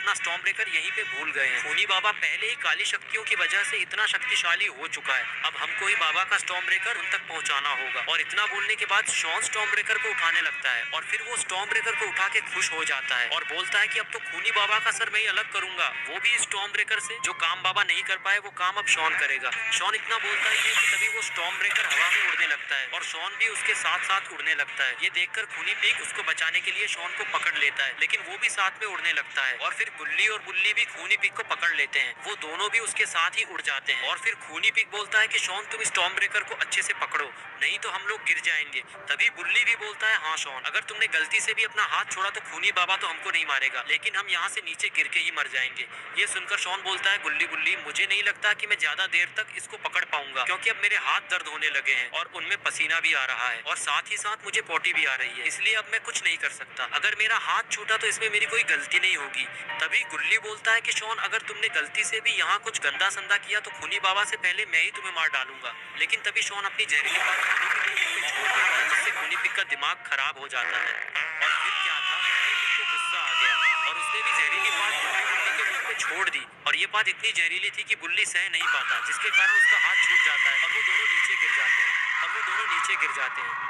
अपना storm breaker यहीं पे भूल गए हैं। खूनी बाबा पहले ही काली शक्तियों की वजह से इतना शक्तिशाली हो चुका है। अब हमको ही बाबा का स्टॉर्म ब्रेकर उन तक पहुंचाना होगा। और इतना बोलने के बाद शॉन स्टॉर्म ब्रेकर को उठाने लगता है और फिर वो स्टॉर्म ब्रेकर को उठा के खुश हो जाता है और बोलता है कि अब तो खूनी बाबा का सर मैं ही अलग करूंगा, वो भी स्टॉर्म ब्रेकर से। जो काम बाबा नहीं कर पाए वो काम अब शॉन करेगा। शॉन इतना बोलता ही है कि तभी वो स्टॉर्म ब्रेकर हवा में उड़ने लगता है और शॉन भी उसके साथ साथ उड़ने लगता है। ये देखकर खूनी पिग उसको बचाने के लिए शॉन को पकड़ लेता है, लेकिन वो भी साथ में उड़ने लगता है। और फिर गुल्ली और बुल्ली भी खूनी पिग को पकड़ लेते हैं, वो दोनों भी उसके साथ ही उड़ जाते हैं। और फिर खूनी पिग बोलता है कि शॉन तुम स्टॉर्म ब्रेकर को अच्छे से पकड़ो, नहीं तो हम लोग गिर जाएंगे। तभी बुल्ली भी बोलता है हाँ शॉन, अगर तुमने गलती से भी अपना हाथ छोड़ा तो खूनी बाबा तो हमको नहीं मारेगा, लेकिन हम यहाँ से नीचे गिर के ही मर जाएंगे। ये सुनकर शॉन बोलता है गुल्ली बुल्ली मुझे नहीं लगता कि मैं ज्यादा देर तक इसको पकड़ पाऊंगा, क्योंकि अब मेरे हाथ दर्द होने लगे हैं और उनमें पसीना भी आ रहा है और साथ ही साथ मुझे पोटी भी आ रही है, इसलिए अब मैं कुछ नहीं कर सकता। अगर मेरा हाथ छूटा तो इसमें मेरी कोई गलती नहीं होगी। तभी गुल्ली बोलता है कि शॉन अगर तुमने गलती से भी यहाँ कुछ गंदा संदा किया तो खूनी बाबा से पहले मैं ही तुम्हें मार डालूंगा। लेकिन तभी शॉन अपनी जहरीली बात खूनी पिग पे छोड़ देता है, जिससे खूनी पिग का दिमाग खराब हो जाता है। और फिर क्या था, खूनी पिग को गुस्सा आ गया और उसने भी जहरीली बात बुल्ली बुल्ली के मुंह पे छोड़ दी। और ये बात इतनी जहरीली थी कि बुल्ली सह नहीं पाता, जिसके कारण उसका हाथ छूट जाता है और वो दोनों नीचे गिर जाते हैं।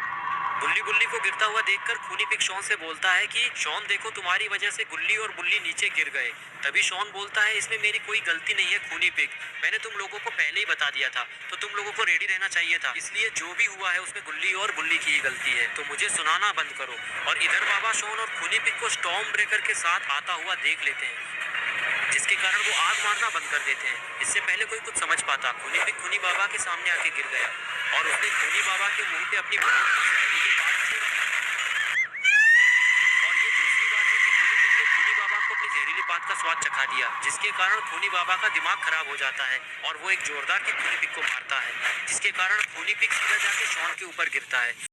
बुल्ली बुल्ली को गिरता हुआ देखकर खूनी पिग शॉन से बोलता है कि शॉन देखो तुम्हारी वजह से गुल्ली और बुल्ली नीचे गिर गए। तभी शॉन बोलता है इसमें मेरी कोई गलती नहीं है खूनी पिग, मैंने तुम लोगों को पहले ही बता दिया था, तो तुम लोगों को रेडी रहना चाहिए था, इसलिए जो भी हुआ है उसमें गुल्ली और बुल्ली की ही गलती है, तो मुझे सुनाना बंद करो। और इधर बाबा शॉन और खूनी पिग को स्टॉर्म ब्रेकर के साथ आता हुआ देख लेते हैं, जिसके कारण वो आग मारना बंद कर देते हैं। इससे पहले कोई कुछ समझ पाता, खूनी पिग खूनी बाबा के सामने आके गिर गया और उसने खूनी बाबा के मुंह पे अपनी बहुत ही जहरीली बात छोड़ दी। और ये दूसरी बार है कि खूनी पिग ने खूनी बाबा को अपनी जहरीली बात का स्वाद चखा दिया, जिसके कारण खूनी बाबा का दिमाग खराब हो जाता है और वो एक जोरदार की खूनी पिग को मारता है, जिसके कारण खूनी पिग सीधा जाके शॉन के ऊपर गिरता है।